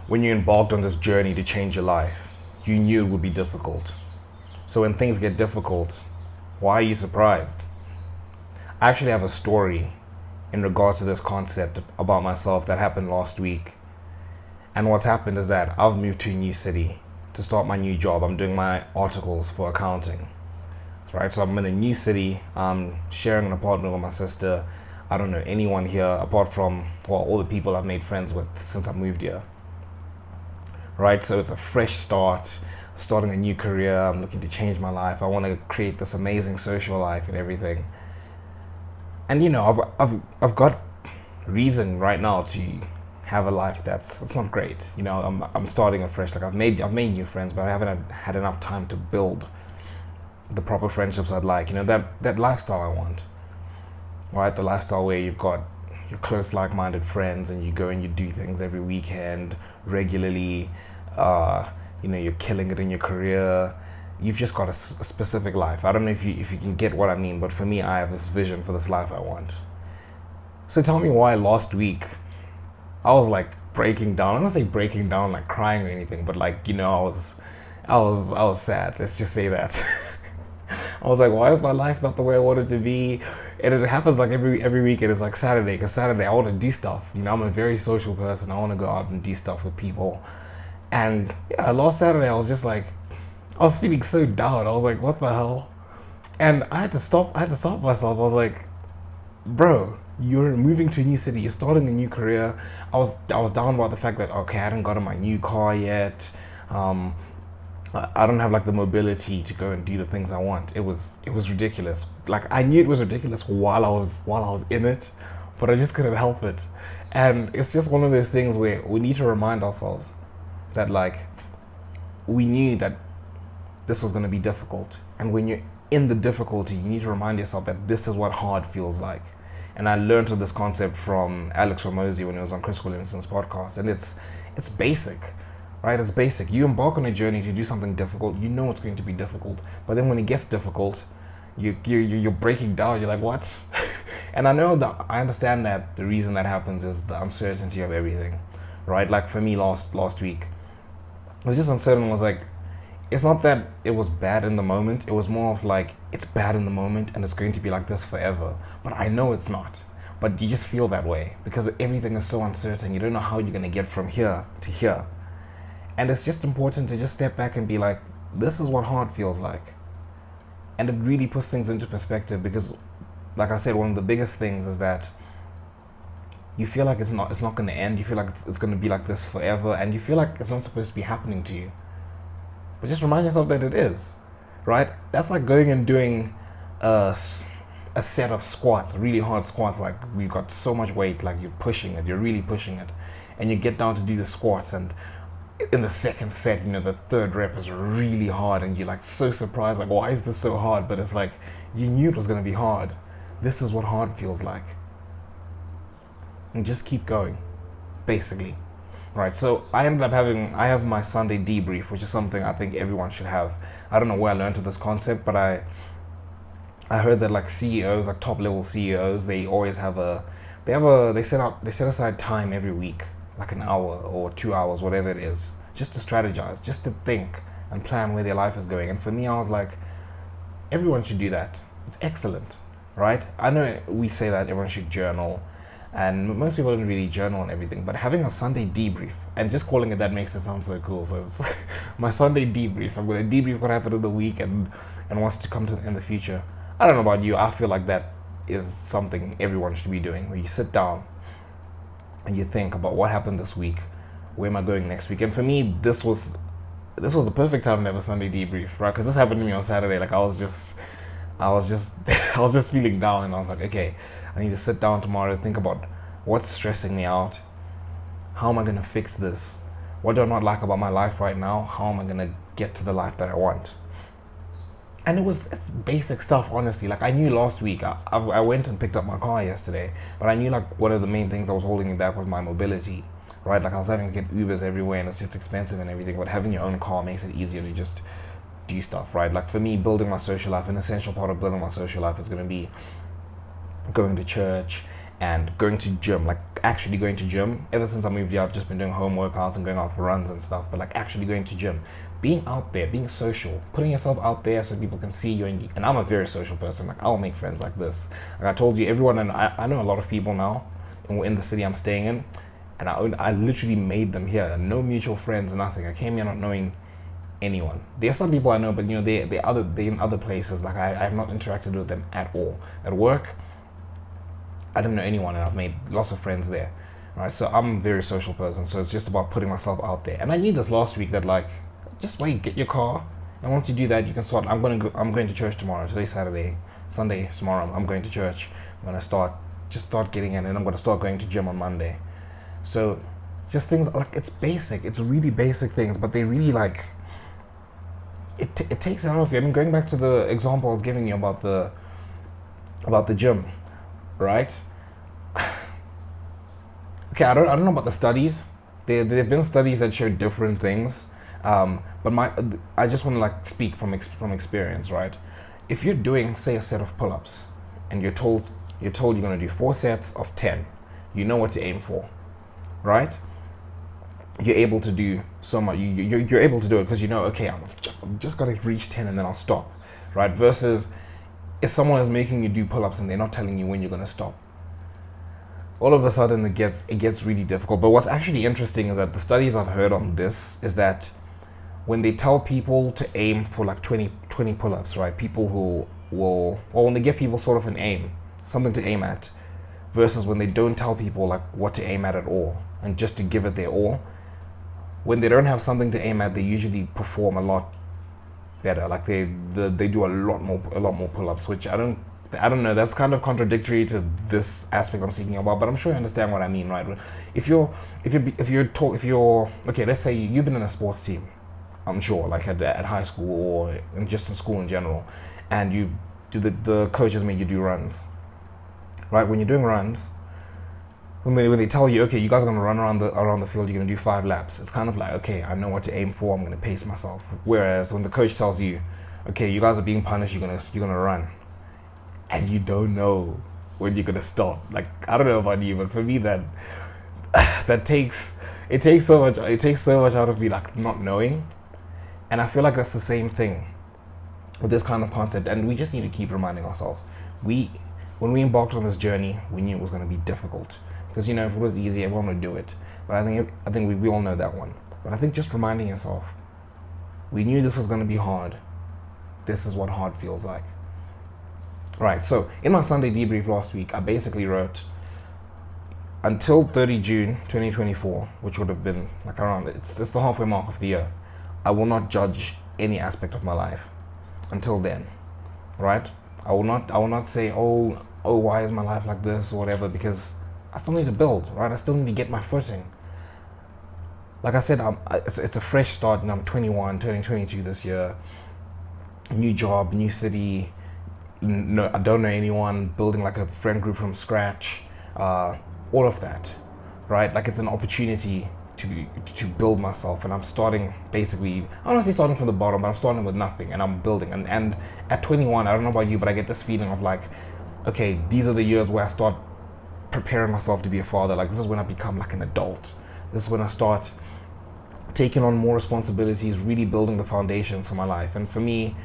when you embarked on this journey to change your life, you knew it would be difficult. So when things get difficult, why are you surprised? I actually have a story in regards to this concept about myself that happened last week. And what's happened is that I've moved to a new city to start my new job. I'm doing my articles for accounting. Right, so I'm in a new city. I'm sharing an apartment with my sister. I don't know anyone here apart from, well, all the people I've made friends with since I moved here. Right, so it's a fresh start, starting a new career. I'm looking to change my life. I want to create this amazing social life and everything. And I've got reason right now to have a life that's it's not great. I'm starting afresh. Like I've made new friends, but I haven't had enough time to build the proper friendships I'd like. That lifestyle I want. Right, the lifestyle where you've got your close, like-minded friends, and you go and you do things every weekend regularly. You're killing it in your career. You've just got a specific life. I don't know if you can get what I mean, but for me, I have this vision for this life I want. So tell me why last week I was like breaking down. I don't say breaking down like crying or anything, but I was sad. Let's just say that. I was like, why is my life not the way I want it to be? And it happens like every weekend. It's like Saturday, because Saturday I want to do stuff. I'm a very social person. I want to go out and do stuff with people. And yeah, last Saturday I was just like, I was feeling so down. I was like, what the hell? And I had to stop myself. I was like, bro, you're moving to a new city. You're starting a new career. I was down about the fact that, okay, I hadn't gotten my new car yet. I don't have like the mobility to go and do the things I want. It was ridiculous. Like I knew it was ridiculous while I was in it, but I just couldn't help it. And it's just one of those things where we need to remind ourselves that like we knew that this was going to be difficult. And when you're in the difficulty, you need to remind yourself that this is what hard feels like. And I learned of this concept from Alex Ramosi when he was on Chris Williamson's podcast. And it's basic. Right, it's basic. You embark on a journey to do something difficult. You know it's going to be difficult, but then when it gets difficult, you're breaking down. You're like, what? And I understand that the reason that happens is the uncertainty of everything, right? Like for me, last week, I was just uncertain. Was like, it's not that it was bad in the moment. It was more of like it's bad in the moment and it's going to be like this forever. But I know it's not. But you just feel that way because everything is so uncertain. You don't know how you're going to get from here to here. And it's just important to just step back and be like, this is what hard feels like. And it really puts things into perspective because, like I said, one of the biggest things is that you feel like it's not going to end. You feel like it's going to be like this forever. And you feel like it's not supposed to be happening to you. But just remind yourself that it is, right? That's like going and doing a set of squats, really hard squats. Like you've got so much weight, like you're really pushing it. And you get down to do the squats and in the second set, the third rep is really hard and you're like so surprised, like why is this so hard? But it's like you knew it was going to be hard. This is what hard feels like. And just keep going, basically. Right, so I have my Sunday debrief, which is something I think everyone should have. I don't know where I learned of this concept, but I heard that like CEOs, like top level CEOs, they always they set aside time every week, like an hour or 2 hours, whatever it is, just to strategize, just to think and plan where their life is going. And for me, I was like, everyone should do that. It's excellent, right? I know we say that everyone should journal, and most people don't really journal and everything, but having a Sunday debrief, and just calling it that makes it sound so cool. So it's my Sunday debrief. I'm going to debrief what happened in the week and what's to come in the future. I don't know about you, I feel like that is something everyone should be doing, where you sit down and you think about what happened this week, where am I going next week? And for me, this was the perfect time to have a Sunday debrief, right? Because this happened to me on Saturday. Like I was just feeling down, and I was like, okay, I need to sit down tomorrow, think about what's stressing me out, how am I gonna fix this, what do I not like about my life right now, how am I gonna get to the life that I want. And it's basic stuff, honestly. Like I knew last week, I went and picked up my car yesterday, but I knew like one of the main things that was holding me back was my mobility, right? Like I was having to get Ubers everywhere and it's just expensive and everything, but having your own car makes it easier to just do stuff, right? Like for me, building my social life, an essential part of building my social life is going to be going to church and going to gym, like actually going to gym. Ever since I moved here, I've just been doing home workouts and going out for runs and stuff, but like actually going to gym, being out there, being social, putting yourself out there so people can see you. And I'm a very social person. Like I'll make friends like this. Like I told you, everyone, and I know a lot of people now in the city I'm staying in, and I literally made them here. No mutual friends, nothing. I came here not knowing anyone. There are some people I know, but you know they're in other places. Like I have not interacted with them at all. At work, I don't know anyone, and I've made lots of friends there. Right, so I'm a very social person. So it's just about putting myself out there. And I knew this last week that like, just wait, get your car, and once you do that, you can start. I'm going to church tomorrow. Today's Saturday, Sunday tomorrow. I'm going to church. I'm gonna start getting in, and I'm gonna start going to gym on Monday. So just things like it's basic. It's really basic things, but they really like. It takes it out of you. I mean, going back to the example I was giving you about the gym, right? Okay, I don't know about the studies. There have been studies that show different things, but I just want to like speak from experience, right? If you're doing, say, a set of pull-ups, and you're told you're going to do 4 sets of 10, you know what to aim for, right? You're able to do so much. You're able to do it because you know, okay, I'm just got to reach 10 and then I'll stop, right? Versus if someone is making you do pull-ups and they're not telling you when you're going to stop, all of a sudden it gets really difficult. But what's actually interesting is that the studies I've heard on this is that when they tell people to aim for like 20 pull-ups, right? People who will, or when they give people sort of an aim, something to aim at, versus when they don't tell people like what to aim at all and just to give it their all. When they don't have something to aim at, they usually perform a lot better. Like they do a lot more pull-ups, which I don't know. That's kind of contradictory to this aspect I'm speaking about, but I'm sure you understand what I mean, right? If you're okay, let's say you've been in a sports team, I'm sure, like at high school or just in school in general, and you do the coaches make you do runs, right? When you're doing runs, when they tell you, okay, you guys are gonna run around the field, you're gonna do 5 laps. It's kind of like, okay, I know what to aim for. I'm gonna pace myself. Whereas when the coach tells you, okay, you guys are being punished, you're gonna run, and you don't know when you're gonna stop. Like I don't know about you, but for me that takes so much out of me, like not knowing. And I feel like that's the same thing with this kind of concept. And we just need to keep reminding ourselves. When we embarked on this journey, we knew it was gonna be difficult. Because, you know, if it was easy, everyone would do it. But I think we all know that one. But I think just reminding yourself, we knew this was going to be hard. This is what hard feels like. Right, so in my Sunday debrief last week, I basically wrote, until 30 June 2024, which would have been like around, it's the halfway mark of the year, I will not judge any aspect of my life until then, right? I will not say, oh, why is my life like this or whatever, because I still need to build, right? I still need to get my footing. Like I said, it's a fresh start, and I'm 21, turning 22 this year. New job, new city. No, I don't know anyone. Building like a friend group from scratch. All of that, right? Like it's an opportunity to build myself, and I'm starting basically. I'm not starting from the bottom, but I'm starting with nothing, and I'm building. And at 21, I don't know about you, but I get this feeling of like, okay, these are the years where I start preparing myself to be a father. Like this is when I become like an adult. This is when I start taking on more responsibilities, really building the foundations for my life. And for me,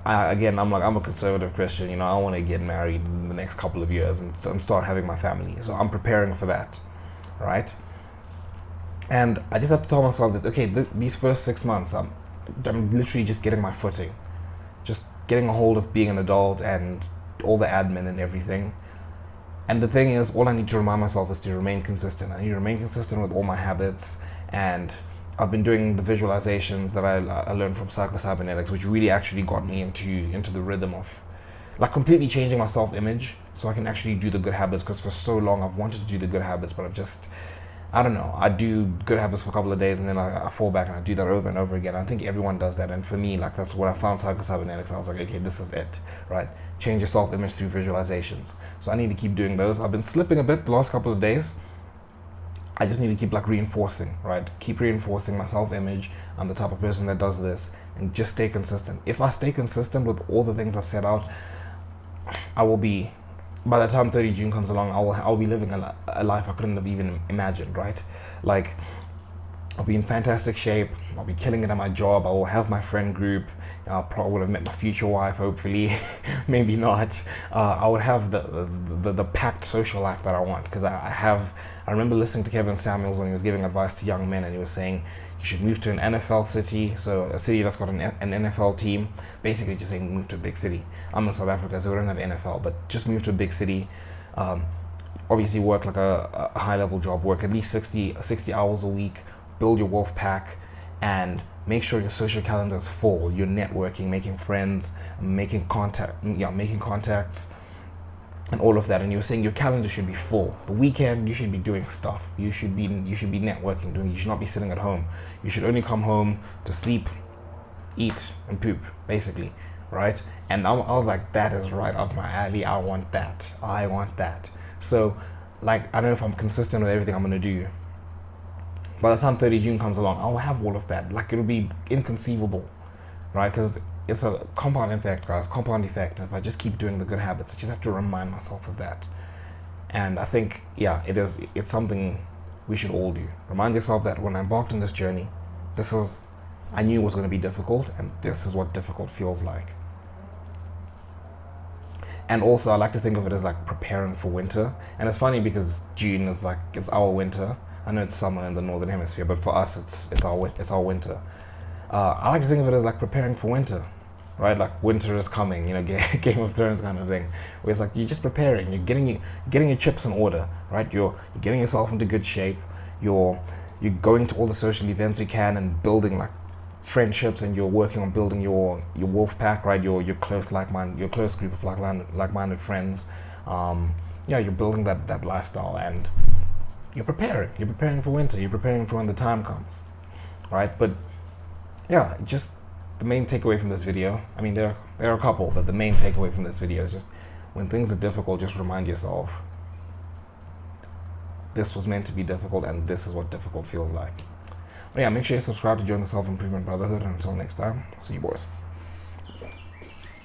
I'm a conservative Christian. You know, I want to get married in the next couple of years and start having my family. So I'm preparing for that, right? And I just have to tell myself that okay, these first 6 months, I'm literally just getting my footing, just getting a hold of being an adult and all the admin and everything. And the thing is, all I need to remind myself is to remain consistent. I need to remain consistent with all my habits. And I've been doing the visualizations that I learned from psycho-cybernetics, which really actually got me into the rhythm of like completely changing my self-image so I can actually do the good habits. Because for so long I've wanted to do the good habits, but I don't know, I do good habits for a couple of days and then I fall back and I do that over and over again. I think everyone does that, and for me, like that's what I found psycho-cybernetics. I was like, okay, this is it, right? Change your self-image through visualizations. So I need to keep doing those. I've been slipping a bit the last couple of days. I just need to keep like reinforcing, right? Keep reinforcing my self-image. I'm the type of person that does this, and just stay consistent. If I stay consistent with all the things I've set out, I will be by the time 30 June comes along, I'll be living a life I couldn't have even imagined, right? Like, I'll be in fantastic shape. I'll be killing it at my job. I will have my friend group. I probably would have met my future wife, hopefully. Maybe not. I would have the packed social life that I want, because I remember listening to Kevin Samuels when he was giving advice to young men, and he was saying you should move to an NFL city, so a city that's got an NFL team. Basically just saying move to a big city. I'm in South Africa, so we don't have NFL, but just move to a big city. Obviously work like a high level job, work at least 60 hours a week, build your wolf pack, and make sure your social calendar is full. You're networking, making friends, making contacts, and all of that. And you're saying your calendar should be full. The weekend you should be doing stuff. You should be networking. You should not be sitting at home. You should only come home to sleep, eat, and poop, basically, right? And I was like, that is right up my alley. I want that. So, like, I don't know if I'm consistent with everything I'm gonna do. By the time 30 June comes along, I'll have all of that. Like, it'll be inconceivable, right? Because it's a compound effect, guys. Compound effect. If I just keep doing the good habits, I just have to remind myself of that. And I think, yeah, it's something we should all do. Remind yourself that when I embarked on this journey, I knew it was going to be difficult, and this is what difficult feels like. And also, I like to think of it as like preparing for winter. And it's funny because June is like, it's our winter. I know it's summer in the northern hemisphere, but for us, it's our winter. I like to think of it as like preparing for winter, right? Like winter is coming, Game of Thrones kind of thing. Where it's like you're just preparing, you're getting your chips in order, right? You're getting yourself into good shape. You're going to all the social events you can and building like friendships, and you're working on building your wolf pack, right? Your close group of like-minded friends. You're building that lifestyle, and you're preparing for winter. You're preparing for when the time comes, right? But yeah, just the main takeaway from this video, I mean, there are a couple, but the main takeaway from this video is just when things are difficult, just remind yourself this was meant to be difficult, and this is what difficult feels like. But yeah, make sure you subscribe to join the Self-Improvement Brotherhood, and until next time, see you boys.